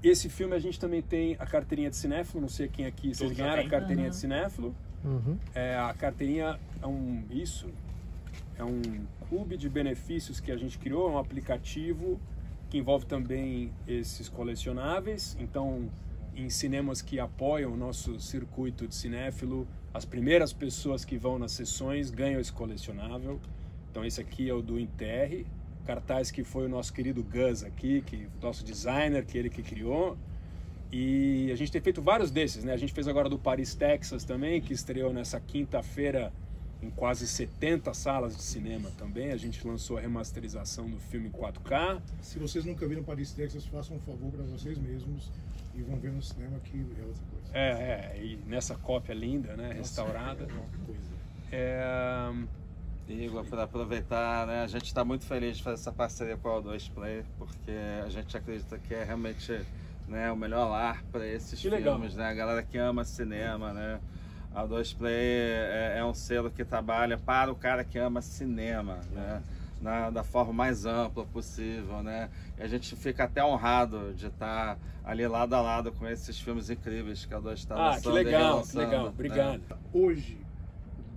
Esse filme a gente também tem a carteirinha de cinéfilo, não sei quem aqui, vocês ganharam a carteirinha de cinéfilo. A carteirinha é um clube de benefícios que a gente criou, é um aplicativo que envolve também esses colecionáveis. Então, em cinemas que apoiam o nosso circuito de cinéfilo, as primeiras pessoas que vão nas sessões ganham esse colecionável. Então esse aqui é o do Enterre, cartaz que foi o nosso querido Gus aqui, nosso designer, que ele que criou. E a gente tem feito vários desses, né? A gente fez agora do Paris, Texas também, que estreou nessa quinta-feira em quase 70 salas de cinema também. A gente lançou a remasterização do filme em 4K. Se vocês nunca viram Paris, Texas, façam um favor para vocês mesmos e vão ver no cinema, que é outra coisa. E nessa cópia linda, né? Restaurada. Igor, para aproveitar, né? A gente está muito feliz de fazer essa parceria com a O2 Play, porque a gente acredita que é realmente, né, o melhor lar para esses filmes, né? A galera que ama cinema, né? A O2 Play é um selo que trabalha para o cara que ama cinema, né? Da forma mais ampla possível, né? E a gente fica até honrado de estar ali lado a lado com esses filmes incríveis que a O2 está lançando. Que legal, que legal, obrigado. Né? Hoje,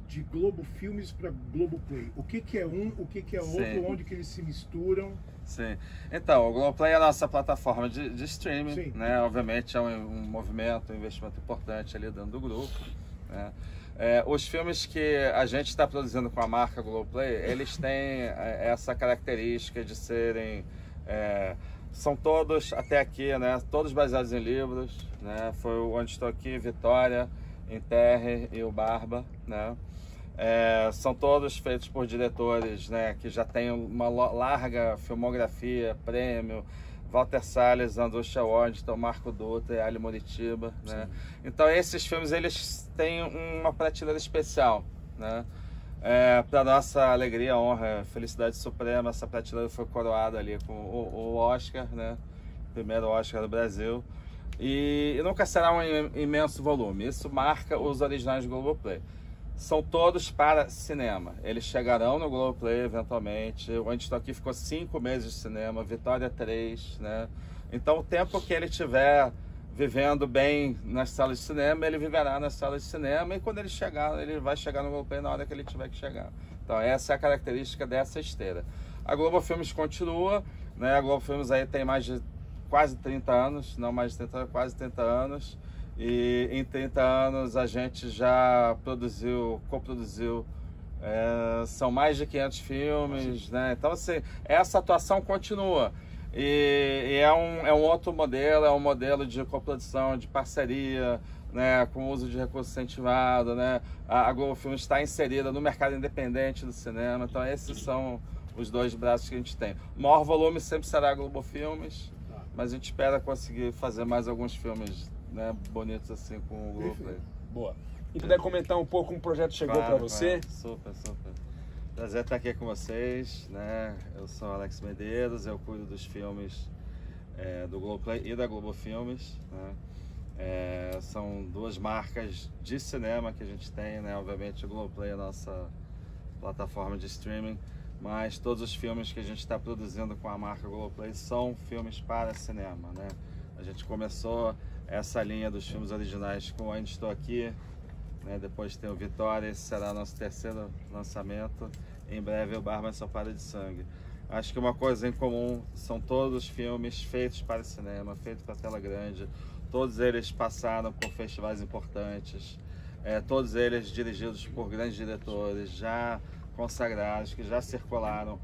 de Globo Filmes para Globoplay, o que é um, o que é outro, onde que eles se misturam? Sim, então, o Globoplay é a nossa plataforma de streaming, né? Obviamente é um movimento, um investimento importante ali dentro do grupo, né? Os filmes que a gente está produzindo com a marca Globoplay, eles têm essa característica de serem, são todos, até aqui, né? Todos baseados em livros, né? Foi o Onde Estou Aqui, Vitória, Enterre e o Barba, né? São todos feitos por diretores, né, que já têm uma larga filmografia, prêmio, Walter Salles, Andrusha Waddington, Marco Dutra e Ali Moritiba, né? Então esses filmes, eles têm uma prateleira especial, né? Para nossa alegria, honra, felicidade suprema, essa prateleira foi coroada ali com o Oscar, né? Primeiro Oscar do Brasil. E nunca será um imenso volume. Isso marca os originais do Globoplay. São todos para cinema. Eles chegarão no Globoplay eventualmente. Onde Estou Aqui ficou 5 meses de cinema, Vitória 3, né? Então o tempo que ele tiver vivendo bem nas salas de cinema, ele viverá nas salas de cinema, e quando ele chegar, ele vai chegar no Globoplay na hora que ele tiver que chegar. Então essa é a característica dessa esteira. A Globo Filmes continua, né? A Globo Filmes aí tem mais de quase 30 anos, não mais de 30, quase 30 anos. E em 30 anos a gente já coproduziu, são mais de 500 filmes, né? Então assim, essa atuação continua. E é um outro modelo, é um modelo de coprodução, de parceria, né, com o uso de recursos incentivados, né? A Globo Filmes está inserida no mercado independente do cinema, então esses são os dois braços que a gente tem. O maior volume sempre será a Globo Filmes, mas a gente espera conseguir fazer mais alguns filmes, né, bonitos assim com o Globoplay. Boa. E puder comentar um pouco como o projeto chegou para você? Super. Prazer estar aqui com vocês, né? Eu sou Alex Medeiros, eu cuido dos filmes do Globoplay e da Globo Filmes, né? São duas marcas de cinema que a gente tem, né? Obviamente o Globoplay é a nossa plataforma de streaming, mas todos os filmes que a gente está produzindo com a marca Globoplay são filmes para cinema, né? A gente começou essa linha dos filmes originais com Onde Estou Aqui, né? Depois tem o Vitória, esse será nosso terceiro lançamento. Em breve o Barba Ensopado de Sangue. Acho que uma coisa em comum, são todos filmes feitos para cinema, feitos para tela grande. Todos eles passaram por festivais importantes, todos eles dirigidos por grandes diretores, já consagrados, que já circularam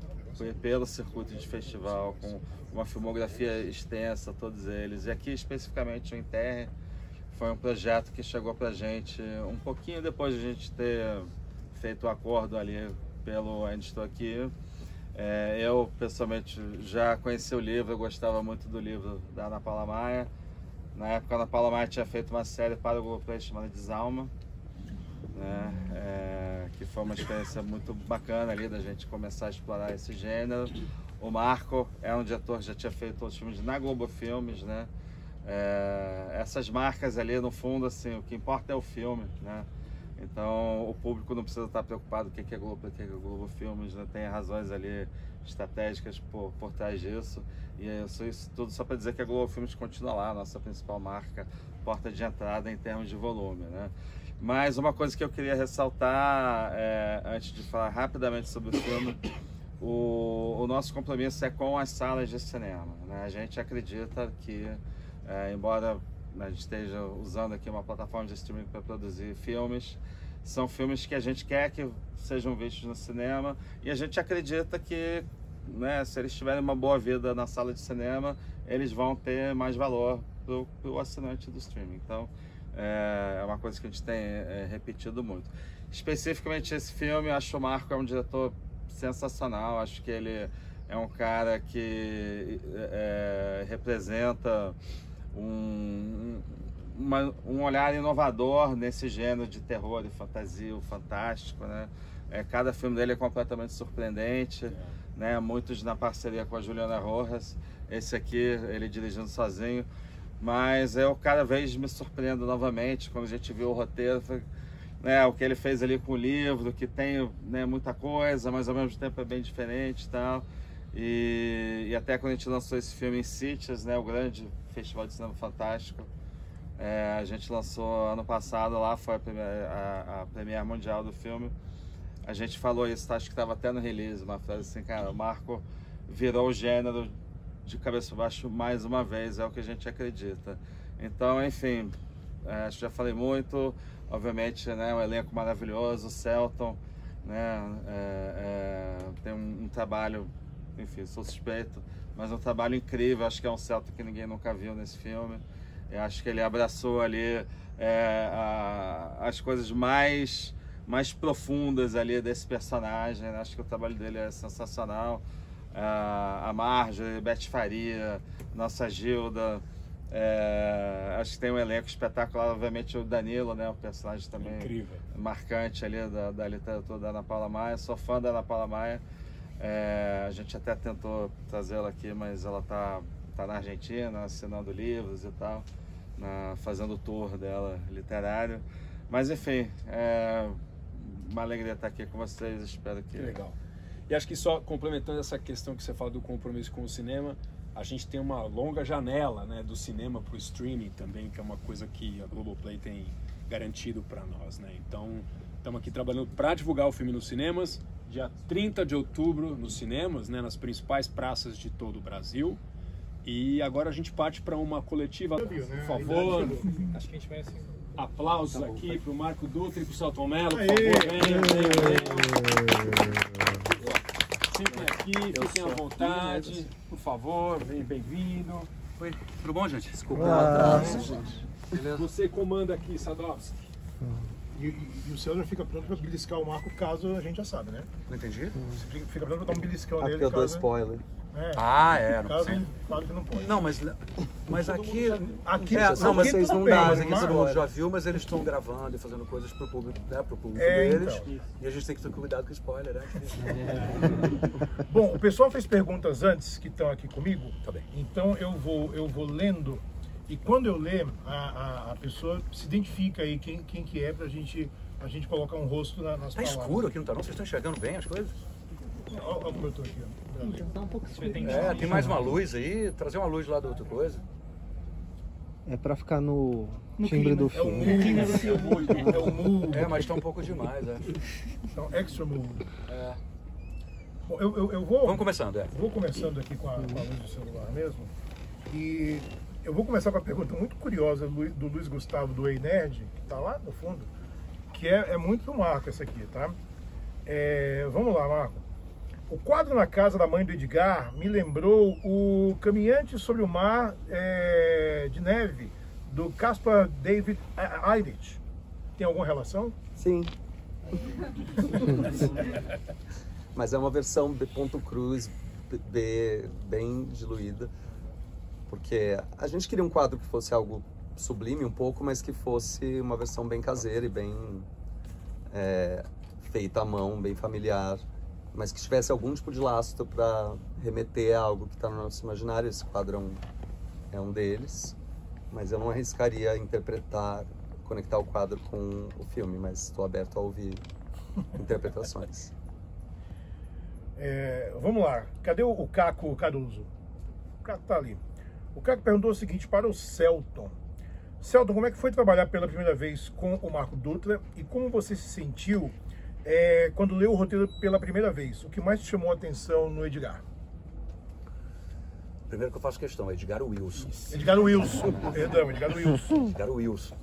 pelo circuito de festival, com uma filmografia extensa, todos eles. E aqui especificamente o Enterre foi um projeto que chegou pra gente um pouquinho depois de a gente ter feito o acordo ali pelo Onde Estou Aqui. Eu pessoalmente já conheci o livro, eu gostava muito do livro da Ana Paula Maia. Na época a Ana Paula Maia tinha feito uma série para o Globoplay chamada Desalma, né? Que foi uma experiência muito bacana ali da gente começar a explorar esse gênero. O Marco é um diretor que já tinha feito outros filmes na Globo Filmes, né? Essas marcas ali, no fundo, assim, o que importa é o filme, né? Então o público não precisa estar preocupado o que é Globoplay, o que é Globo Filmes, né? Tem razões ali estratégicas por trás disso. E isso tudo só para dizer que a Globo Filmes continua lá, a nossa principal marca, porta de entrada em termos de volume, né? Mas uma coisa que eu queria ressaltar, antes de falar rapidamente sobre o filme, o nosso compromisso é com as salas de cinema, né? A gente acredita que, embora a gente esteja usando aqui uma plataforma de streaming para produzir filmes, são filmes que a gente quer que sejam vistos no cinema, e a gente acredita que, né, se eles tiverem uma boa vida na sala de cinema, eles vão ter mais valor para o assinante do streaming. Então é uma coisa que a gente tem repetido muito. Especificamente esse filme, eu acho que o Marco é um diretor sensacional. Acho que ele é um cara que representa um olhar inovador nesse gênero de terror e fantasia, o fantástico, né? Cada filme dele é completamente surpreendente, né? Muitos na parceria com a Juliana Rojas. Esse aqui, ele dirigindo sozinho. Mas eu cada vez me surpreendo novamente quando a gente viu o roteiro, né, o que ele fez ali com o livro, que tem, né, muita coisa, mas ao mesmo tempo é bem diferente e tal. E até quando a gente lançou esse filme em Sitges, né, o grande festival de cinema fantástico, a gente lançou ano passado lá, foi a premiere mundial do filme. A gente falou isso, acho que estava até no release, uma frase assim, cara, o Marco virou o gênero de cabeça para baixo mais uma vez, é o que a gente acredita. Então, enfim, acho que já falei muito, obviamente, né, um elenco maravilhoso, o Celton, né, tem um trabalho, enfim, sou suspeito, mas um trabalho incrível. Acho que é um Celton que ninguém nunca viu nesse filme. Eu acho que ele abraçou ali as coisas mais profundas ali desse personagem. Acho que o trabalho dele é sensacional. A Marjorie, Beth Faria, nossa Gilda, acho que tem um elenco espetacular. Obviamente o Danilo, né, o personagem também incrível, marcante ali da literatura da Ana Paula Maia. Sou fã da Ana Paula Maia. A gente até tentou trazê-la aqui, mas ela tá na Argentina, assinando livros e tal, fazendo o tour dela literário. Mas enfim, uma alegria estar aqui com vocês. Espero que legal. E acho que só complementando essa questão que você fala do compromisso com o cinema, a gente tem uma longa janela, né, do cinema para o streaming também, que é uma coisa que a Globoplay tem garantido para nós, né? Então, estamos aqui trabalhando para divulgar o filme nos cinemas, dia 30 de outubro nos cinemas, né, nas principais praças de todo o Brasil. E agora a gente parte para uma coletiva, por favor. Acho que a gente vai assim. Aplausos aqui para o Marco Dutra e para o Celton Mello, por favor, venham. Fiquem aqui, fiquem à vontade, por favor, bem-vindo. Oi, tudo bom, gente? Desculpa o atraso, gente. Você comanda aqui, Sadowski. E o seu já fica pronto para beliscar o Marco, caso a gente já sabe, né? Não entendi? Você fica pronto para dar um beliscão nele. Porque eu dou spoiler. Claro que não pode. Não, mas aqui não, mas vocês não bem, dão, mas aqui todo mundo já viu, mas eles estão gravando e fazendo coisas pro público, né, pro público deles. Então. E a gente tem que ter cuidado com spoiler, né? Bom, o pessoal fez perguntas antes que estão aqui comigo. Tá bem. Então eu vou lendo, e quando eu ler, a pessoa se identifica aí quem que é, pra gente colocar um rosto nas palavras. Tá escuro aqui, não tá não? Vocês estão enxergando bem as coisas? Olha como eu tô aqui, ó. Tá um pouco escuro. Tem mais uma luz aí, trazer uma luz lá da outra coisa. É pra ficar no timbre do filme. É o mood. Mas tá um pouco demais, Então, extra mood. Bom, eu vou... Vamos começando, Vou começando aqui com a luz do celular mesmo. E eu vou começar com uma pergunta muito curiosa do Luiz Gustavo, do Ei Nerd, que tá lá no fundo, que é muito do Marco essa aqui, tá? Vamos lá, Marco. O quadro na casa da mãe do Edgar me lembrou o Caminhante sobre o Mar de Neve, do Caspar David Eidich. Tem alguma relação? Sim. Mas é uma versão B. Cruz, bem diluída, porque a gente queria um quadro que fosse algo sublime um pouco, mas que fosse uma versão bem caseira e bem feita à mão, bem familiar, mas que tivesse algum tipo de lastro para remeter a algo que está no nosso imaginário. Esse quadro é um deles, mas eu não arriscaria interpretar conectar o quadro com o filme, mas estou aberto a ouvir interpretações. Vamos lá, cadê o Caco Caruso? O Caco tá ali. O Caco perguntou o seguinte para o Celton. Celton, como é que foi trabalhar pela primeira vez com o Marco Dutra e como você se sentiu quando leu o roteiro pela primeira vez? O que mais te chamou a atenção no Edgar? Primeiro que eu faço questão, é Edgar Wilson. Edgar Wilson, perdão, Edgar Wilson. Edgar Wilson.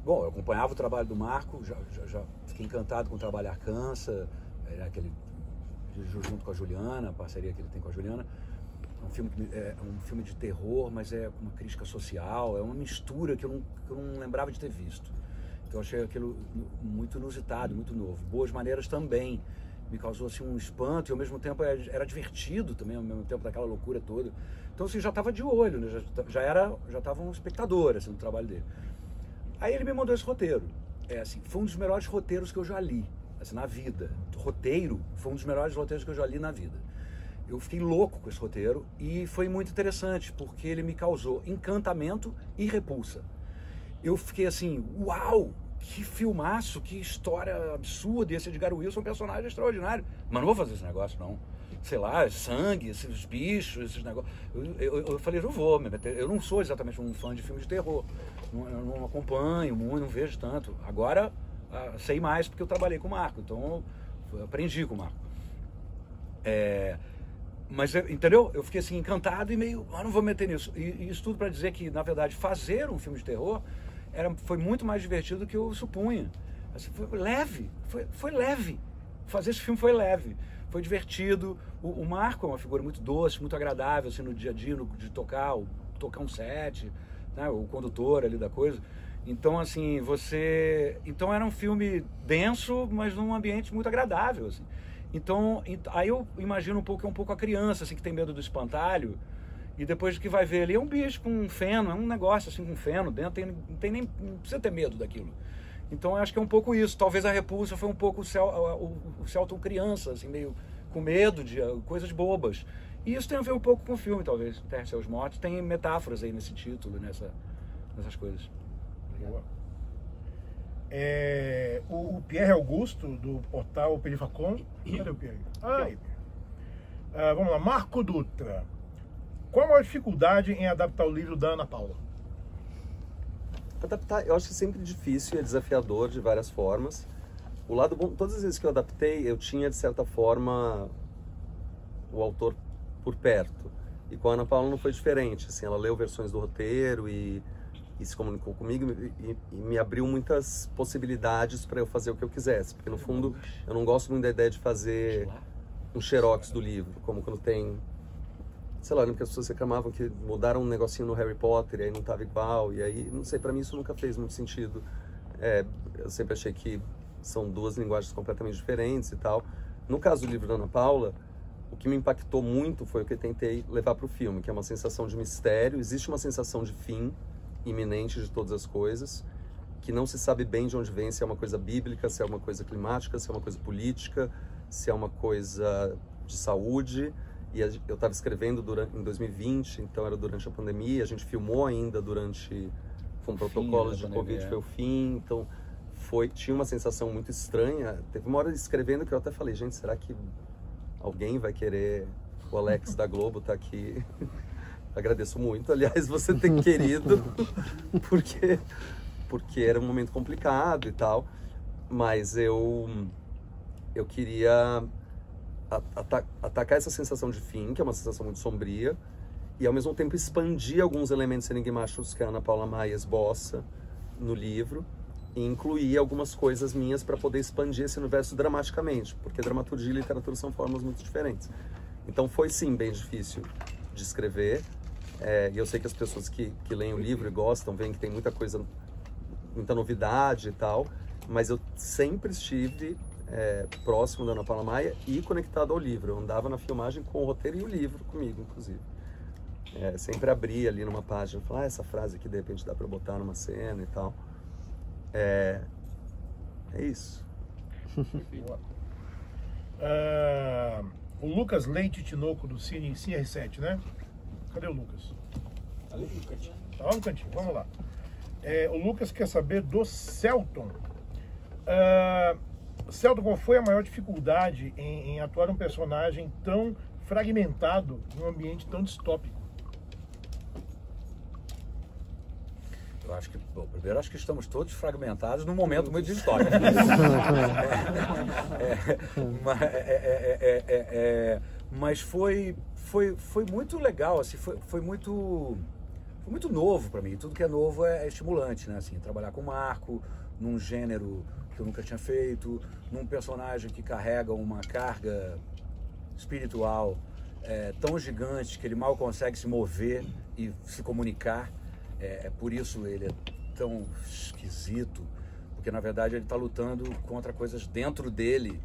Bom, eu acompanhava o trabalho do Marco, já fiquei encantado com o trabalho Arcansa, aquele junto com a Juliana, a parceria que ele tem com a Juliana. É um filme de terror, mas é uma crítica social, é uma mistura que eu não lembrava de ter visto. Então eu achei aquilo muito inusitado, muito novo. Boas Maneiras também me causou assim, um espanto e ao mesmo tempo era divertido também, ao mesmo tempo daquela loucura toda. Então assim, já estava de olho, né? já estava um espectador assim, no trabalho dele. Aí ele me mandou esse roteiro. Assim, foi um dos melhores roteiros que eu já li assim, na vida. Roteiro foi um dos melhores roteiros que eu já li na vida. Eu fiquei louco com esse roteiro e foi muito interessante, porque ele me causou encantamento e repulsa. Eu fiquei assim, uau, que filmaço, que história absurda, e esse Edgar Wilson é um personagem extraordinário. Mas não vou fazer esse negócio, não. Sei lá, sangue, esses bichos, esses negócios. Eu falei, não vou, eu não sou exatamente um fã de filmes de terror. Eu não acompanho muito, não vejo tanto. Agora, sei mais porque eu trabalhei com o Marco, então eu aprendi com o Marco. Mas, entendeu? Eu fiquei assim, encantado e meio, não vou meter nisso. E isso tudo para dizer que, na verdade, fazer um filme de terror foi muito mais divertido do que eu supunha. Assim, foi leve, foi leve. Fazer esse filme foi leve, foi divertido. O Marco é uma figura muito doce, muito agradável, assim, no dia a dia, de tocar um set, né, o condutor ali da coisa. Então, assim, Então era um filme denso, mas num ambiente muito agradável, assim. Então, aí eu imagino um pouco a criança, assim, que tem medo do espantalho, e depois que vai ver ali, é um bicho com um feno, é um negócio assim com feno dentro, não precisa ter medo daquilo. Então, eu acho que é um pouco isso. Talvez a repulsa foi um pouco o Celton criança, assim, meio com medo de coisas bobas. E isso tem a ver um pouco com o filme, talvez. Terra e Seus Mortos tem metáforas aí nesse título, nessas coisas. Boa. O Pierre Augusto, do portal Perifacom. Cadê o Pierre? Vamos lá, Marco Dutra. Qual a maior dificuldade em adaptar o livro da Ana Paula? Adaptar, eu acho sempre difícil e é desafiador de várias formas. O lado bom, todas as vezes que eu adaptei, eu tinha, de certa forma, o autor por perto. E com a Ana Paula não foi diferente. Assim, ela leu versões do roteiro e se comunicou comigo e me abriu muitas possibilidades para eu fazer o que eu quisesse. Porque, no fundo, eu não gosto muito da ideia de fazer um xerox do livro, como quando tem... Sei lá, porque as pessoas reclamavam que mudaram um negocinho no Harry Potter e aí não estava igual. E aí, não sei, para mim isso nunca fez muito sentido. Eu sempre achei que são duas linguagens completamente diferentes e tal. No caso do livro da Ana Paula, o que me impactou muito foi o que eu tentei levar para o filme, que é uma sensação de mistério. Existe uma sensação de fim iminente de todas as coisas, que não se sabe bem de onde vem, se é uma coisa bíblica, se é uma coisa climática, se é uma coisa política, se é uma coisa de saúde. E eu estava escrevendo em 2020, então era durante a pandemia, a gente filmou ainda durante... Foi um protocolo de Covid, foi o fim, então tinha uma sensação muito estranha. Teve uma hora escrevendo que eu até falei, gente, será que alguém vai querer... O Alex da Globo tá aqui... Agradeço muito, aliás, você ter querido, porque era um momento complicado e tal, mas eu queria atacar essa sensação de fim, que é uma sensação muito sombria, e ao mesmo tempo expandir alguns elementos enigmáticos que a Ana Paula Maia esboça no livro, e incluir algumas coisas minhas para poder expandir esse universo dramaticamente, porque dramaturgia e literatura são formas muito diferentes. Então foi sim bem difícil de escrever, e eu sei que as pessoas que leem o livro e gostam, veem que tem muita coisa, muita novidade e tal, mas eu sempre estive próximo da Ana Paula Maia e conectado ao livro. Eu andava na filmagem com o roteiro e o livro comigo, inclusive. Sempre abria ali numa página, falava, essa frase aqui de repente dá para botar numa cena e tal. É isso. O Lucas Leite Tinoco do Cine R7, né? Cadê o Lucas? Ali no cantinho. Tá lá no cantinho, vamos lá. O Lucas quer saber do Celton. Celton, qual foi a maior dificuldade em atuar um personagem tão fragmentado num ambiente tão distópico? Eu acho que, bom, primeiro, acho que estamos todos fragmentados num momento muito distópico. Mas foi muito legal, assim, foi muito novo para mim. Tudo que é novo é estimulante, né? Assim, trabalhar com o Marco, num gênero que eu nunca tinha feito, num personagem que carrega uma carga espiritual tão gigante que ele mal consegue se mover e se comunicar. Por isso ele é tão esquisito, porque na verdade ele está lutando contra coisas dentro dele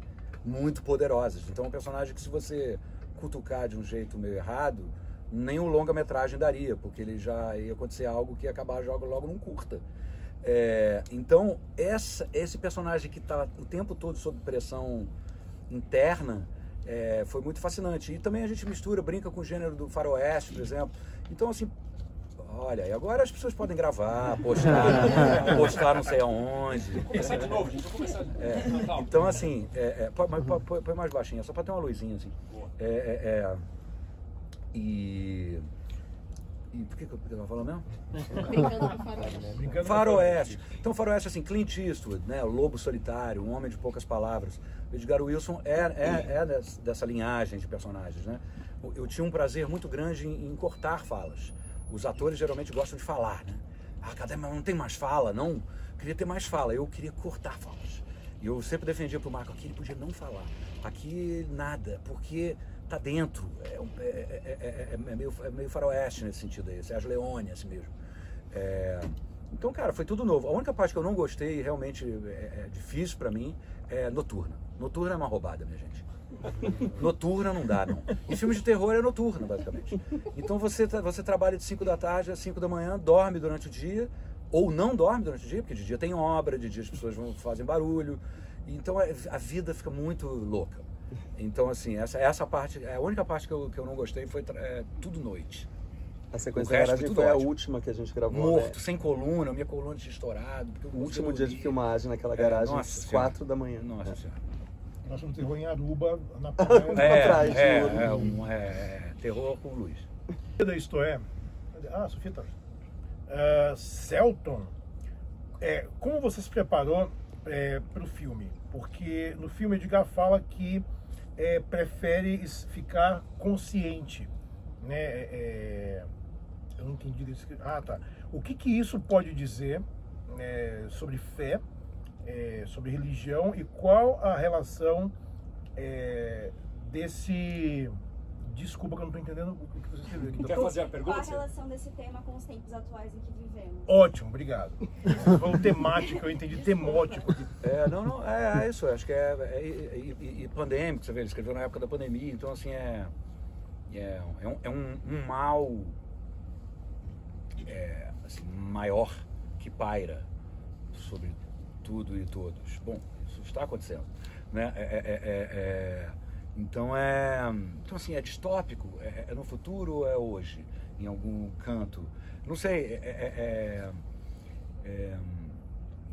muito poderosas. Então é um personagem que, se você cutucar de um jeito meio errado, nem um longa-metragem daria, porque ele já ia acontecer algo que ia acabar logo num curta. Então esse personagem que está o tempo todo sob pressão interna foi muito fascinante. E também a gente brinca com o gênero do faroeste, por exemplo. Então, assim, olha, e agora as pessoas podem gravar, postar não sei aonde. Vamos começar de novo, gente. Vamos começar de novo. Então, assim, põe mais baixinho, só para ter uma luzinha, assim. E por que eu estava falando mesmo? Faroeste. Então, faroeste, assim, Clint Eastwood, né? O Lobo Solitário, um homem de poucas palavras. Edgar Wilson é dessa linhagem de personagens, né? Eu tinha um prazer muito grande em cortar falas. Os atores geralmente gostam de falar, né? Cadê? Não tem mais fala, não? Queria ter mais fala. Eu queria cortar falas. E eu sempre defendia pro Marco, aqui ele podia não falar. Aqui nada, porque tá dentro. É meio faroeste nesse sentido aí. Sérgio Leone, assim mesmo. Então, cara, foi tudo novo. A única parte que eu não gostei, realmente é difícil pra mim, é Noturna. Noturna é uma roubada, minha gente. Noturna não dá, não. E filme de terror é noturna, basicamente. Então você trabalha de 5 da tarde às 5 da manhã, dorme durante o dia, ou não dorme durante o dia, porque de dia tem obra, de dia as pessoas fazem barulho. Então a vida fica muito louca. Então, assim, essa parte, a única parte que eu não gostei foi tudo noite. A sequência da garagem foi a última que a gente gravou, morto, né? Sem coluna, minha coluna tinha estourado. O último dia de filmagem naquela garagem, às 4 da manhã. Nossa Senhora. Nós vamos terror em Aruba, na praia. Terror com luz. Isto Sofia tá. Celton, como você se preparou para o filme? Porque no filme Edgar fala que prefere ficar consciente, né? Eu não entendi isso. Tá. O que isso pode dizer sobre fé, sobre religião, e qual a relação desse... Desculpa que eu não estou entendendo o que você escreveu aqui. Quer fazer a pergunta? Qual a relação desse tema com os tempos atuais em que vivemos? Ótimo, obrigado. Você falou temático, eu entendi temótico. Isso, acho que e pandêmico, você vê, ele escreveu na época da pandemia, então assim, um mal assim, maior que paira sobre tudo e todos. Bom, isso está acontecendo, né? Então assim, é distópico, é no futuro ou é hoje, em algum canto? Não sei,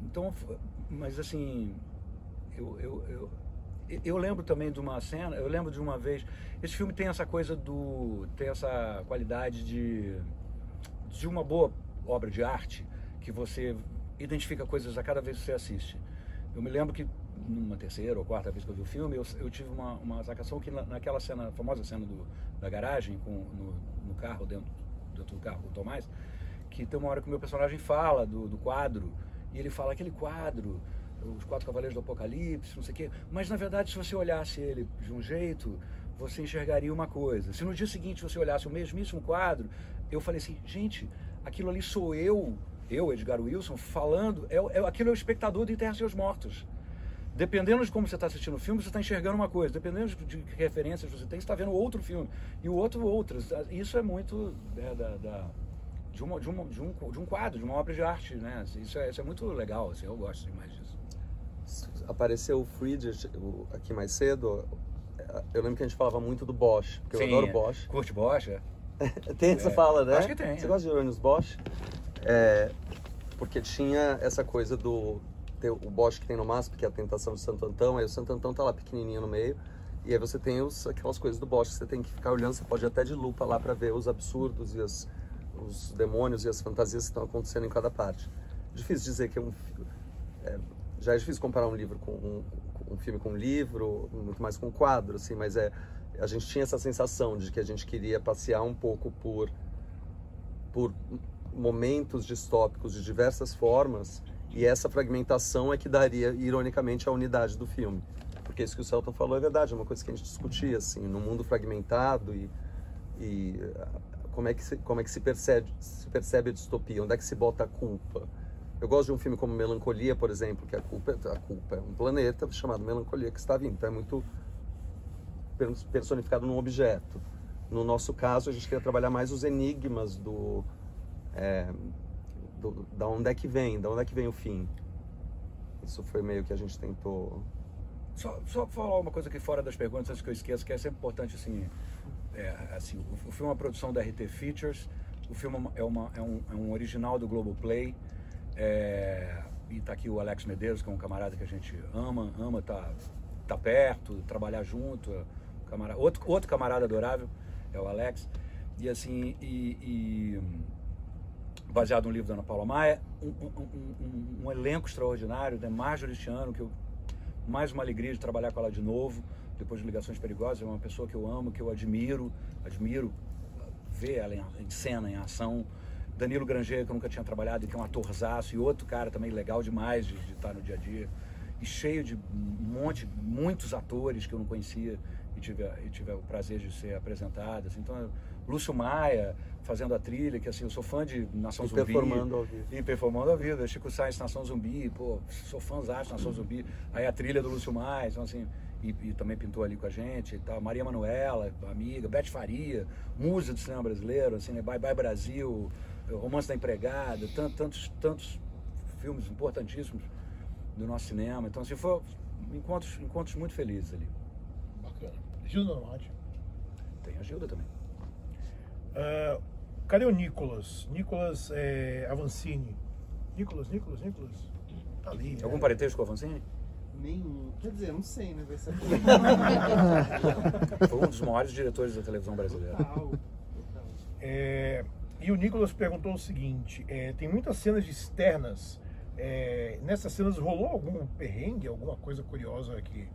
então, mas assim, eu lembro também de uma cena, eu lembro de uma vez, esse filme tem essa coisa tem essa qualidade de uma boa obra de arte, que você identifica coisas a cada vez que você assiste. Eu me lembro que numa terceira ou quarta vez que eu vi o filme, eu tive uma sacação que naquela cena, a famosa cena da garagem, no carro, dentro do carro com o Tomás, que tem uma hora que o meu personagem fala do quadro, e ele fala aquele quadro, os 4 Cavaleiros do Apocalipse, não sei o quê, mas na verdade, se você olhasse ele de um jeito, você enxergaria uma coisa. Se no dia seguinte você olhasse o mesmíssimo quadro, eu falei assim, gente, aquilo ali sou eu, Edgar Wilson, falando, aquilo é o espectador do Enterra Seus Mortos. Dependendo de como você está assistindo o filme, você está enxergando uma coisa. Dependendo de que referências você tem, você está vendo outro filme. E o outro, outras. Isso é muito de um quadro, de uma obra de arte, né? Isso é muito legal, assim, eu gosto demais disso. Apareceu o Friedrich aqui mais cedo. Eu lembro que a gente falava muito do Bosch, porque eu adoro Bosch. Curte Bosch, Tem essa fala, né? Acho que tem. Você gosta de Ernest Bosch? porque tinha essa coisa do... o Bosch que tem no MASP, que é a Tentação de Santo Antão, aí o Santo Antão tá lá pequenininho no meio, e aí você tem aquelas coisas do Bosch que você tem que ficar olhando, você pode ir até de lupa lá para ver os absurdos e os demônios e as fantasias que estão acontecendo em cada parte. Difícil dizer que já é difícil comparar um livro com um filme com um livro, muito mais com um quadro, assim, mas a gente tinha essa sensação de que a gente queria passear um pouco por momentos distópicos de diversas formas, e essa fragmentação é que daria, ironicamente, a unidade do filme. Porque isso que o Selton falou é verdade, é uma coisa que a gente discutia, assim, no mundo fragmentado e como é que se percebe a distopia, onde é que se bota a culpa. Eu gosto de um filme como Melancolia, por exemplo, que a culpa é um planeta chamado Melancolia que está vindo, então é muito personificado num objeto. No nosso caso, a gente queria trabalhar mais os enigmas da onde é que vem o fim. Isso foi meio que a gente tentou... Só falar uma coisa aqui fora das perguntas, antes que eu esqueça, que é sempre importante, assim, o filme é uma produção da RT Features, o filme é um original do Globoplay, e tá aqui o Alex Medeiros, que é um camarada que a gente ama tá perto, trabalhar junto, outro camarada adorável, é o Alex, e assim, baseado no livro da Ana Paula Maia, um elenco extraordinário, né? Marjorie este ano, mais uma alegria de trabalhar com ela de novo, depois de Ligações Perigosas, é uma pessoa que eu amo, que eu admiro ver ela em cena, em ação. Danilo Granger, que eu nunca tinha trabalhado, que é um atorzaço, e outro cara também legal demais de estar no dia a dia, e cheio de muitos atores que eu não conhecia e tive o prazer de ser apresentado, assim. Então, Lúcio Maia fazendo a trilha, que assim, eu sou fã de Nação Zumbi. Performando ao vivo. Chico Sainz, Nação Zumbi, pô, sou fãzaço de Nação Zumbi. Aí a trilha do Lúcio Maia, então assim, e também pintou ali com a gente e tal. Maria Manuela, amiga, Beth Faria, musa do cinema brasileiro, assim, né? Bye Bye Brasil, Romance da Empregada, tantos filmes importantíssimos do nosso cinema. Então, assim, foram encontros muito felizes ali. Bacana. Gilda Norte. Tem a Gilda também. Cadê o Nicolas? Nicolas Avancini. Nicolas? Tá ali. Algum parentesco com o Avancini? Nenhum. Quer dizer, não sei, né? Vai ser Foi um dos maiores diretores da televisão brasileira. Total. E o Nicolas perguntou o seguinte: tem muitas cenas externas. Nessas cenas rolou algum perrengue, alguma coisa curiosa que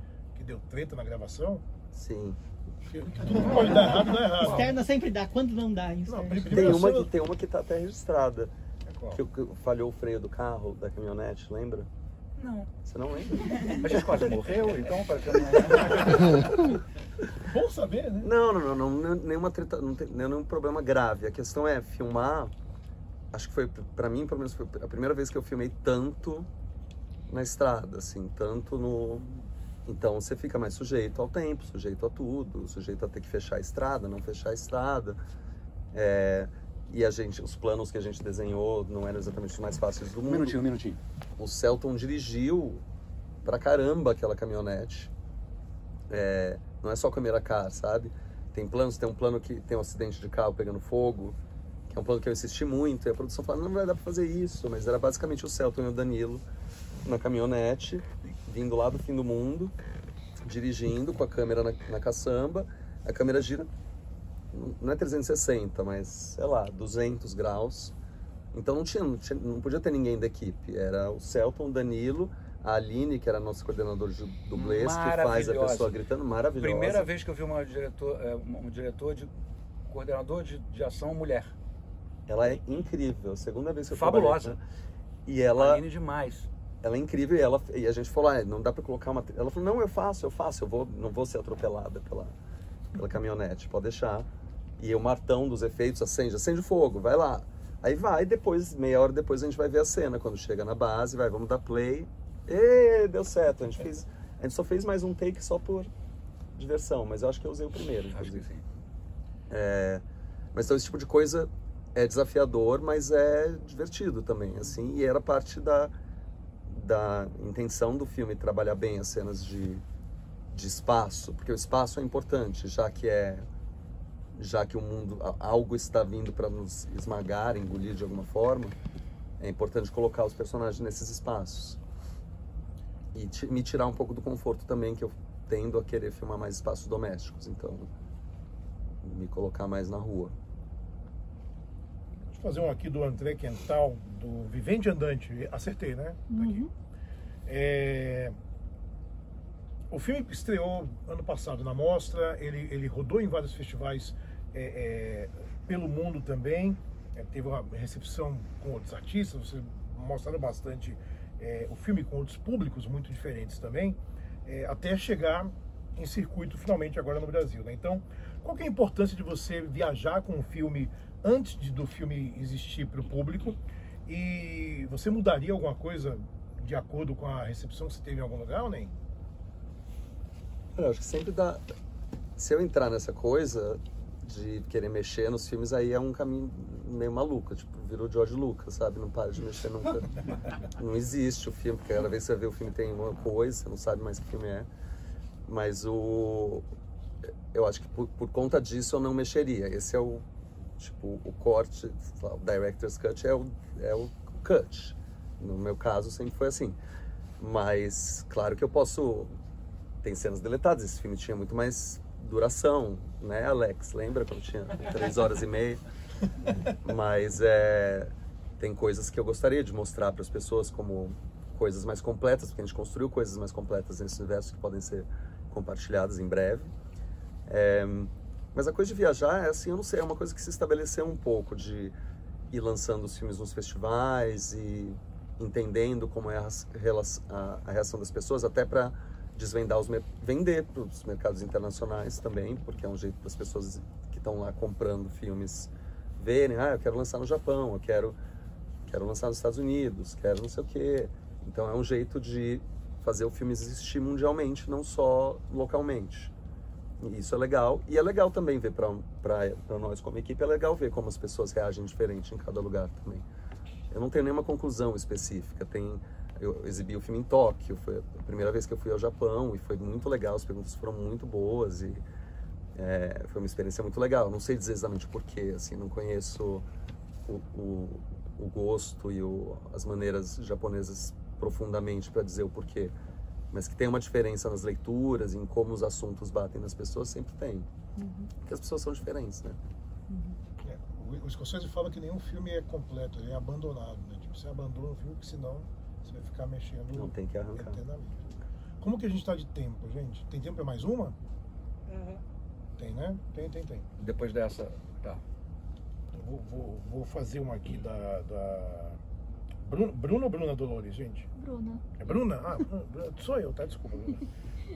deu treta na gravação? Sim. Tudo que pode dar errado, não é errado. Externa sempre dá, quando não dá. Tem uma que tá até registrada. Que falhou o freio do carro, da caminhonete, lembra? Não. Você não lembra? A gente quase morreu, então, para que eu não... Bom saber, né? Não, nenhuma treta, não tem nenhum problema grave. A questão é filmar. Acho que foi, pra mim, pelo menos, foi a primeira vez que eu filmei tanto na estrada, assim, tanto no... Então você fica mais sujeito ao tempo, sujeito a tudo, sujeito a ter que fechar a estrada, não fechar a estrada. E os planos que a gente desenhou não eram exatamente os mais fáceis do mundo. Um minutinho. O Selton dirigiu pra caramba aquela caminhonete. Não é só câmera car, sabe? Tem um plano que tem um acidente de carro pegando fogo, que é um plano que eu insisti muito, e a produção falou, não vai dar pra fazer isso, mas era basicamente o Selton e o Danilo na caminhonete, vindo lá do fim do mundo, dirigindo com a câmera na caçamba, a câmera gira, não é 360, mas, sei lá, 200 graus, então não podia ter ninguém da equipe, era o Selton, o Danilo, a Aline, que era nosso coordenador de dublês, que faz a pessoa gritando, maravilhosa. Primeira vez que eu vi coordenador de ação mulher. Ela é incrível, segunda vez que eu fabulosa. Trabalhei, né? E ela... Aline demais. Ela é incrível e a gente falou, não dá pra colocar uma... Ela falou, não, eu faço, não vou ser atropelada pela caminhonete, pode deixar. E o Martão dos efeitos acende fogo, vai lá. Aí vai, depois, meia hora depois a gente vai ver a cena, quando chega na base, vamos dar play. E deu certo, a gente só fez mais um take só por diversão, mas eu acho que eu usei o primeiro, inclusive. Acho que sim. Mas então esse tipo de coisa é desafiador, mas é divertido também, assim, e era parte da intenção do filme trabalhar bem as cenas de espaço, porque o espaço é importante, já que o mundo, algo está vindo para nos esmagar, engolir de alguma forma, é importante colocar os personagens nesses espaços. E me tirar um pouco do conforto também, que eu tendo a querer filmar mais espaços domésticos, então me colocar mais na rua. Deixa eu fazer um aqui do André Quental, do Vivente Andante. Acertei, né? Tá aqui. O filme estreou ano passado na Mostra, ele rodou em vários festivais pelo mundo também, teve uma recepção com outros artistas, você mostraram bastante o filme com outros públicos muito diferentes também, até chegar em circuito finalmente agora no Brasil, né? Então, qual que é a importância de você viajar com um filme antes do filme existir para o público? E você mudaria alguma coisa de acordo com a recepção que você teve em algum lugar ou nem? Eu acho que sempre dá... Se eu entrar nessa coisa de querer mexer nos filmes, aí é um caminho meio maluco, tipo, virou George Lucas, sabe? Não para de mexer nunca. Não existe o filme, porque cada vez que você vê o filme tem uma coisa, você não sabe mais que filme é. Mas eu acho que por conta disso eu não mexeria. Esse é o, tipo, o corte, o director's cut é o cut. No meu caso sempre foi assim. Mas, claro que eu posso... Tem cenas deletadas, esse filme tinha muito mais duração, né, Alex? Lembra quando tinha 3 horas e meia? Mas tem coisas que eu gostaria de mostrar para as pessoas como coisas mais completas, porque a gente construiu coisas mais completas nesse universo que podem ser compartilhadas em breve. Mas a coisa de viajar é assim, eu não sei, é uma coisa que se estabeleceu um pouco, de ir lançando os filmes nos festivais e entendendo como é a reação das pessoas, até para desvendar vender para os mercados internacionais também, porque é um jeito para as pessoas que estão lá comprando filmes verem, eu quero lançar no Japão, eu quero lançar nos Estados Unidos, quero não sei o quê. Então é um jeito de fazer o filme existir mundialmente, não só localmente. E isso é legal. E é legal também ver para nós como equipe, é legal ver como as pessoas reagem diferente em cada lugar também. Eu não tenho nenhuma conclusão específica. Eu exibi o filme em Tóquio, foi a primeira vez que eu fui ao Japão e foi muito legal, as perguntas foram muito boas e foi uma experiência muito legal. Não sei dizer exatamente porquê, assim, não conheço o gosto e as maneiras japonesas profundamente para dizer o porquê, mas que tem uma diferença nas leituras, em como os assuntos batem nas pessoas, sempre tem. Porque as pessoas são diferentes, né? O Scorsese fala que nenhum filme é completo, ele é abandonado, né? Tipo, você abandona um filme, porque senão você vai ficar mexendo. Não tem que arrancar. Eternamente. Como que a gente está de tempo, gente? Tem tempo para mais uma? Tem, né? Tem. Depois dessa, tá. Vou fazer uma aqui da Bruna ou Bruna Dolores, gente? Bruna. É Bruna? Sou eu, tá? Desculpa, Bruna.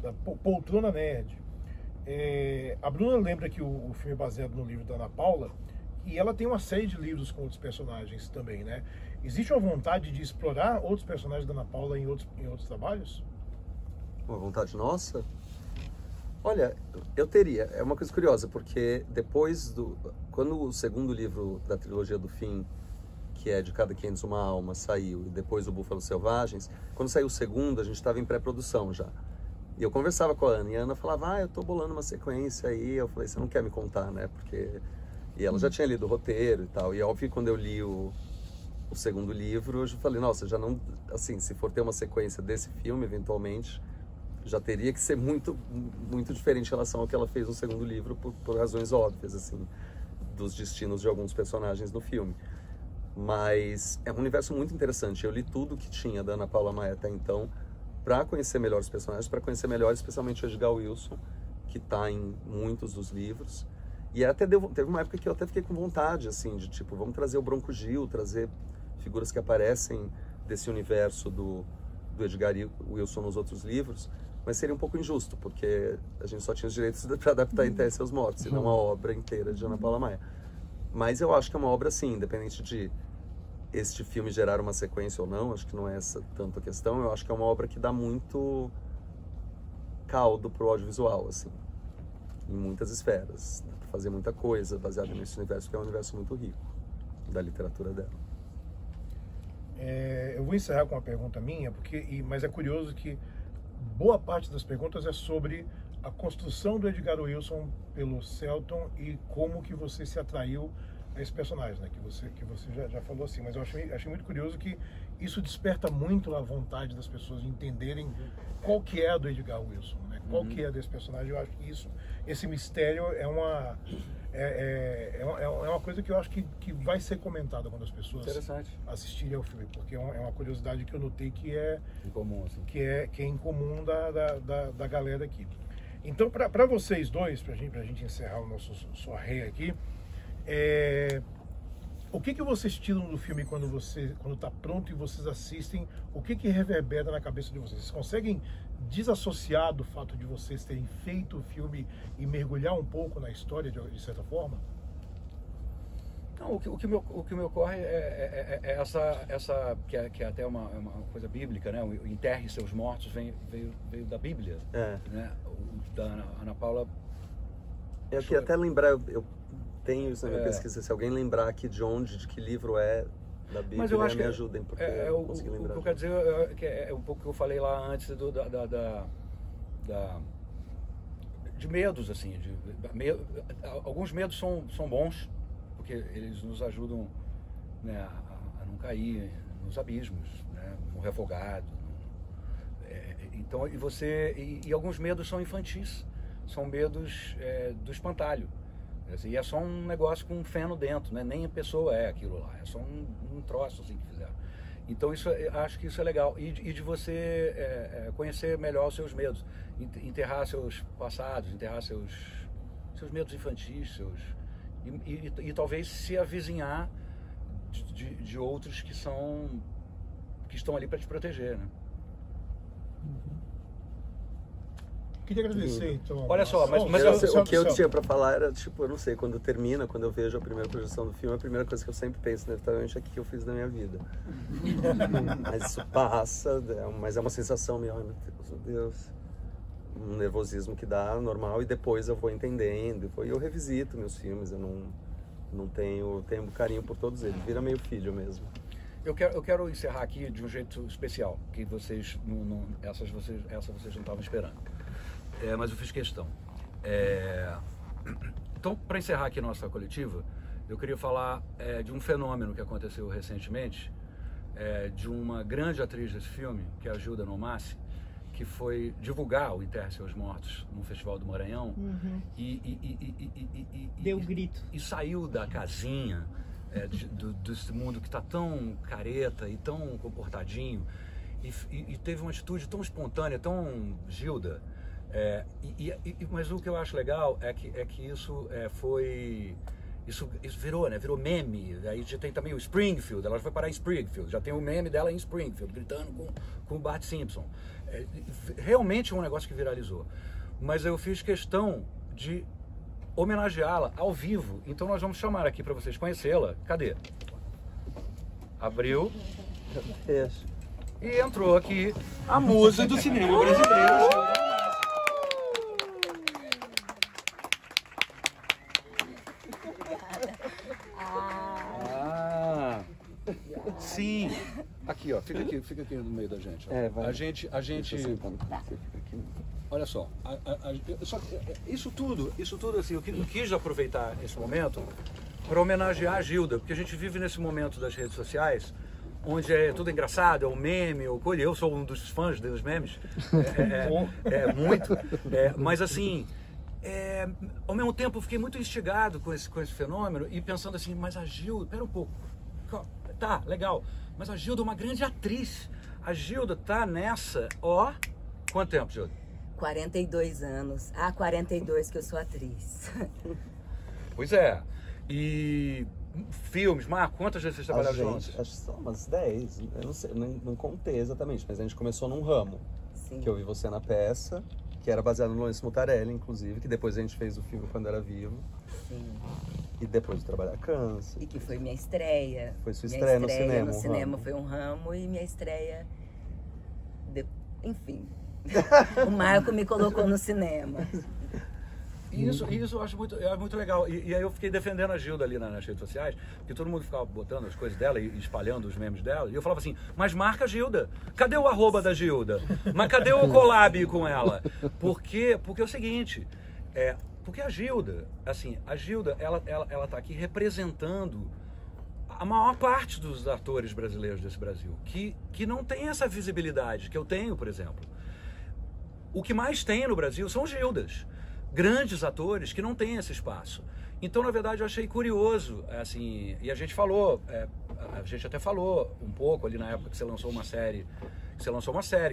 Da Poltrona Nerd. A Bruna lembra que o filme é baseado no livro da Ana Paula, e ela tem uma série de livros com outros personagens também, né? Existe uma vontade de explorar outros personagens da Ana Paula em outros trabalhos? Uma vontade nossa? Olha, eu teria. É uma coisa curiosa, porque quando o segundo livro da trilogia do fim, que é De Cada 500 Uma Alma, saiu, e depois o Búfalos Selvagens, quando saiu o segundo, a gente estava em pré-produção já. E eu conversava com a Ana, e a Ana falava, eu tô bolando uma sequência aí. Eu falei, você não quer me contar, né? E ela já tinha lido o roteiro e tal. E óbvio que quando eu li o segundo livro, eu já falei, nossa, já não... Assim, se for ter uma sequência desse filme, eventualmente, já teria que ser muito, muito diferente em relação ao que ela fez no segundo livro, por razões óbvias, assim, dos destinos de alguns personagens no filme. Mas é um universo muito interessante. Eu li tudo que tinha da Ana Paula Maia até então, para conhecer melhor os personagens, para conhecer melhor especialmente o Edgar Wilson, que está em muitos dos livros. E até teve uma época que eu até fiquei com vontade, assim, de tipo, vamos trazer o Bronco Gil, trazer figuras que aparecem desse universo do Edgar Wilson nos outros livros, mas seria um pouco injusto, porque a gente só tinha os direitos para adaptar em Tese aos Mortos, e não a obra inteira de Ana Paula Maia. Mas eu acho que é uma obra, assim, independente de este filme gerar uma sequência ou não, acho que não é essa tanto a questão, eu acho que é uma obra que dá muito caldo pro audiovisual, assim, em muitas esferas. Dá pra fazer muita coisa baseada nesse universo, que é um universo muito rico da literatura dela. Eu vou encerrar com uma pergunta minha, mas é curioso que boa parte das perguntas é sobre a construção do Edgar Wilson pelo Selton e como que você se atraiu esse personagem, né? Que você já falou assim, mas eu achei muito curioso que isso desperta muito a vontade das pessoas de entenderem qual que é a do Edgar Wilson, né? Qual que é desse personagem. Eu acho que esse mistério é uma coisa que eu acho que vai ser comentada quando as pessoas assistirem ao filme, porque é uma curiosidade que eu notei que é incomum, assim. que é incomum da galera aqui. Então, para vocês dois, pra gente encerrar o nosso soirée aqui, o que vocês tiram do filme quando está pronto e vocês assistem? O que reverbera na cabeça de vocês? Vocês conseguem desassociar do fato de vocês terem feito o filme e mergulhar um pouco na história de certa forma? Não, o que me ocorre é essa que é até uma coisa bíblica, né? O enterre seus mortos veio da Bíblia, né? Da Ana Paula. Eu queria até lembrar, eu tenho isso na minha pesquisa, se alguém lembrar aqui de que livro é da Bíblia, mas eu acho me ajudem, porque eu não consegui lembrar. O que eu quero dizer é um pouco o que eu falei lá antes de medos, assim. Alguns medos são bons, porque eles nos ajudam, né, a não cair nos abismos, né, no refogado. Então, e alguns medos são infantis, são medos do espantalho. E é só um negócio com um feno dentro, né? Nem a pessoa é aquilo lá, é só um troço assim que fizeram. Então acho que isso é legal. E de você conhecer melhor os seus medos, enterrar seus passados, enterrar seus medos infantis, e talvez se avizinhar de outros que estão ali para te proteger, né? Queria agradecer, então. Olha só, mas o que eu tinha para falar era, tipo, eu não sei, quando eu vejo a primeira projeção do filme, a primeira coisa que eu sempre penso, inevitavelmente, é o que eu fiz na minha vida. Mas isso passa, mas é uma sensação minha, meu Deus, um nervosismo que dá, normal, e depois eu vou entendendo, depois eu revisito meus filmes, eu não tenho carinho por todos eles, vira meio filho mesmo. Eu quero encerrar aqui de um jeito especial, que vocês vocês não estavam esperando. Mas eu fiz questão. Então, para encerrar aqui a nossa coletiva, eu queria falar de um fenômeno que aconteceu recentemente, de uma grande atriz desse filme, que é a Gilda Nomassi, que foi divulgar o Enterre Seus Mortos no Festival do Maranhão. Deu grito. E saiu da casinha desse mundo que está tão careta e tão comportadinho, e teve uma atitude tão espontânea, tão Gilda. Mas o que eu acho legal é que isso virou, né? Virou meme. Aí já tem também o Springfield, ela foi parar em Springfield, já tem o meme dela em Springfield, gritando com o Bart Simpson. Realmente é um negócio que viralizou. Mas eu fiz questão de homenageá-la ao vivo. Então nós vamos chamar aqui para vocês conhecê-la. Cadê? Abriu. E entrou aqui a musa do cinema brasileiro. Sim. Aqui, ó, fica aqui no meio da gente. Ó. A gente. Olha só, isso tudo assim, eu quis aproveitar esse momento para homenagear a Gilda, porque a gente vive nesse momento das redes sociais, onde é tudo engraçado, é um meme, ou coisa. Eu sou um dos fãs dos memes, muito, mas assim, ao mesmo tempo eu fiquei muito instigado com esse fenômeno e pensando assim, mas a Gilda, pera um pouco, tá, legal, mas a Gilda é uma grande atriz, a Gilda tá nessa, quanto tempo, Gilda? 42 anos. Há 42 que eu sou atriz. Pois é. E filmes, Marco, quantas vezes vocês trabalharam juntos? Acho que são umas 10. Eu não sei, não contei exatamente, mas a gente começou num ramo. Sim. Que eu vi você na peça, que era baseado no Lourenço Mutarelli, inclusive, que depois a gente fez o filme quando era vivo. Sim. E depois de trabalhar câncer. E que foi minha estreia. Foi sua estreia no cinema. No cinema foi um ramo e minha estreia... Enfim... O Marco me colocou no cinema. Isso eu acho muito legal. E aí eu fiquei defendendo a Gilda ali nas redes sociais, porque todo mundo ficava botando as coisas dela e espalhando os memes dela. E eu falava assim, mas marca a Gilda. Cadê o @ da Gilda? Mas cadê o collab com ela? Porque é o seguinte, Porque a Gilda, assim, ela tá aqui representando a maior parte dos atores brasileiros desse Brasil, que não tem essa visibilidade que eu tenho, por exemplo. O que mais tem no Brasil são Gildas, grandes atores que não têm esse espaço. Então, na verdade, eu achei curioso, assim, e a gente até falou um pouco ali na época que você lançou uma série,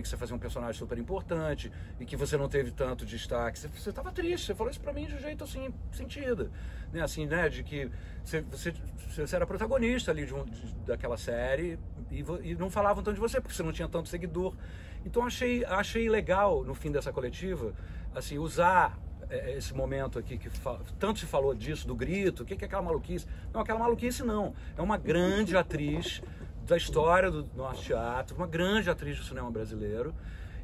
que você fazia um personagem super importante e que você não teve tanto destaque. Você estava triste, você falou isso pra mim de um jeito assim, sentido, né? Assim, né? De que você era protagonista ali daquela série e não falavam tanto de você, porque você não tinha tanto seguidor. Então achei legal, no fim dessa coletiva, assim, usar esse momento aqui que tanto se falou disso, do grito, o que é aquela maluquice? Não, aquela maluquice não. É uma grande atriz da história do nosso teatro, uma grande atriz do cinema brasileiro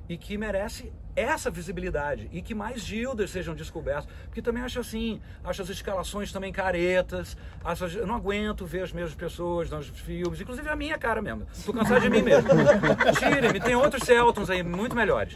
e que merece essa visibilidade e que mais Gildas sejam descobertas, porque também acho assim, acho as escalações também caretas, eu não aguento ver as mesmas pessoas nos filmes, inclusive a minha cara mesmo, tô cansado de mim mesmo. Tirem-me, tem outros Celtons aí muito melhores.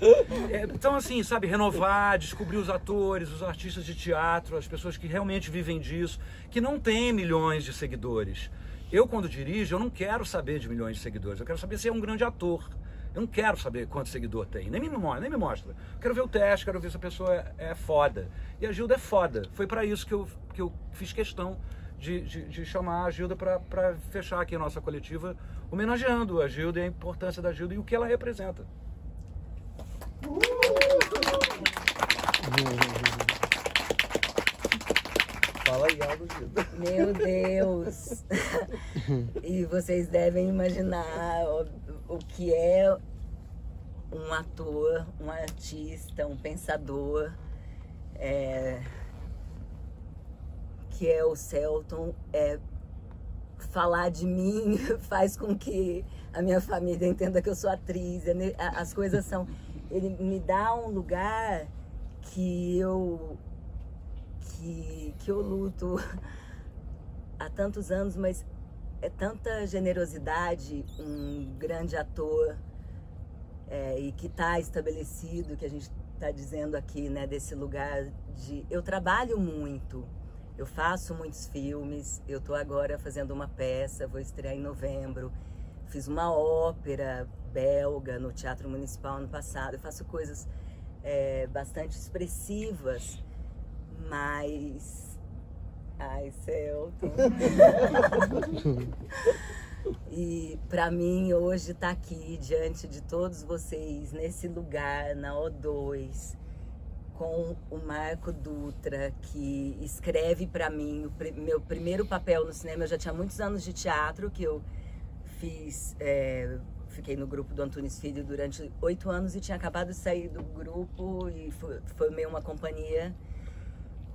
Então assim, sabe, renovar, descobrir os atores, os artistas de teatro, as pessoas que realmente vivem disso, que não têm milhões de seguidores. Eu, quando dirijo, eu não quero saber de milhões de seguidores, eu quero saber se é um grande ator. Eu não quero saber quanto seguidor tem, nem me mostra. Eu quero ver o teste, quero ver se a pessoa é foda. E a Gilda é foda. Foi para isso que eu fiz questão de chamar a Gilda para fechar aqui a nossa coletiva, homenageando a Gilda e a importância da Gilda e o que ela representa. Fala aí algo, Gilda. Meu Deus! E vocês devem imaginar o que é um ator, um artista, um pensador, que é o Celton. Falar de mim faz com que a minha família entenda que eu sou atriz. As coisas são... Ele me dá um lugar que eu luto há tantos anos, mas é tanta generosidade, um grande ator e que está estabelecido, que a gente está dizendo aqui, né, desse lugar de... Eu trabalho muito, eu faço muitos filmes, eu estou agora fazendo uma peça, vou estrear em novembro, fiz uma ópera belga no Teatro Municipal ano passado, eu faço coisas bastante expressivas, mas... Ai, Celton. E para mim hoje estar aqui diante de todos vocês nesse lugar na O2 com o Marco Dutra, que escreve para mim o meu primeiro papel no cinema. Eu já tinha muitos anos de teatro que eu fiz, fiquei no grupo do Antunes Filho durante 8 anos e tinha acabado de sair do grupo e formei uma companhia.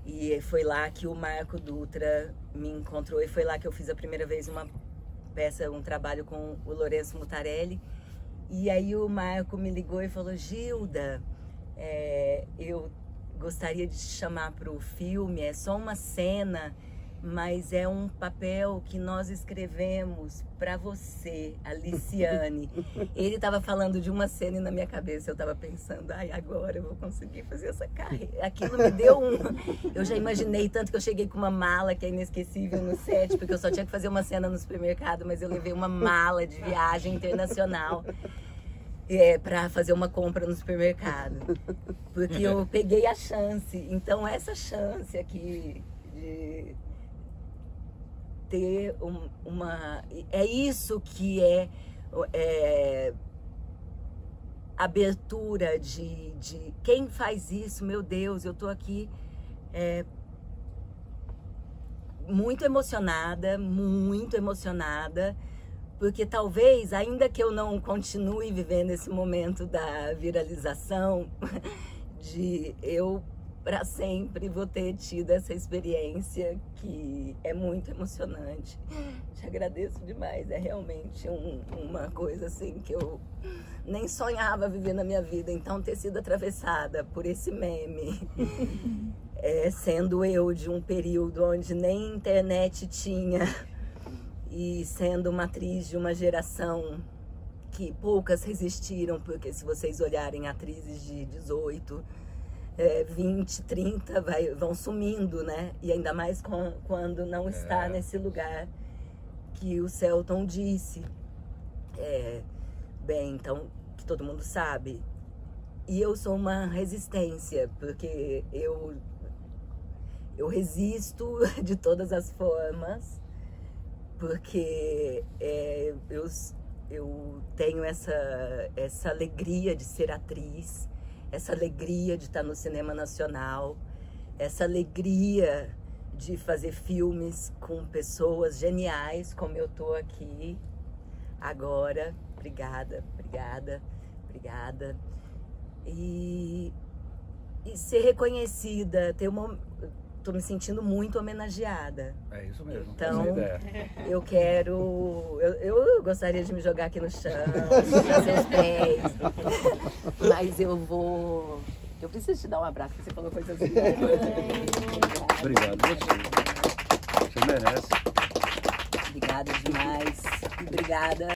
E foi lá que o Marco Dutra me encontrou e foi lá que eu fiz a primeira vez uma peça, um trabalho com o Lourenço Mutarelli. E aí o Marco me ligou e falou: Gilda, eu gostaria de te chamar para o filme, é só uma cena, mas é um papel que nós escrevemos para você, Aliciane. Ele estava falando de uma cena e na minha cabeça eu estava pensando, ai, agora eu vou conseguir fazer essa carreira. Aquilo me deu Eu já imaginei tanto que eu cheguei com uma mala que é inesquecível no set, porque eu só tinha que fazer uma cena no supermercado, mas eu levei uma mala de viagem internacional para fazer uma compra no supermercado. Porque eu peguei a chance. Então essa chance aqui de ter uma... É isso que é abertura de quem faz isso, meu Deus, eu tô aqui muito emocionada, porque talvez, ainda que eu não continue vivendo esse momento da viralização, eu para sempre vou ter tido essa experiência que é muito emocionante. Te agradeço demais, é realmente uma coisa assim que eu nem sonhava viver na minha vida. Então ter sido atravessada por esse meme, sendo eu de um período onde nem internet tinha e sendo uma atriz de uma geração que poucas resistiram, porque se vocês olharem atrizes de 18, 20, 30 vão sumindo, né? E ainda mais quando não está nesse lugar que o Selton disse. Bem, então, que todo mundo sabe. E eu sou uma resistência, porque eu resisto de todas as formas, porque eu tenho essa alegria de ser atriz, essa alegria de estar no cinema nacional, essa alegria de fazer filmes com pessoas geniais, como eu tô aqui agora. Obrigada, obrigada, obrigada. E ser reconhecida, tô me sentindo muito homenageada. É isso mesmo. Então, eu quero... Eu gostaria de me jogar aqui no chão, sujar seus pés. Mas eu vou... Eu preciso te dar um abraço, porque você falou coisas assim. Obrigado, você merece. Obrigada demais. Obrigada.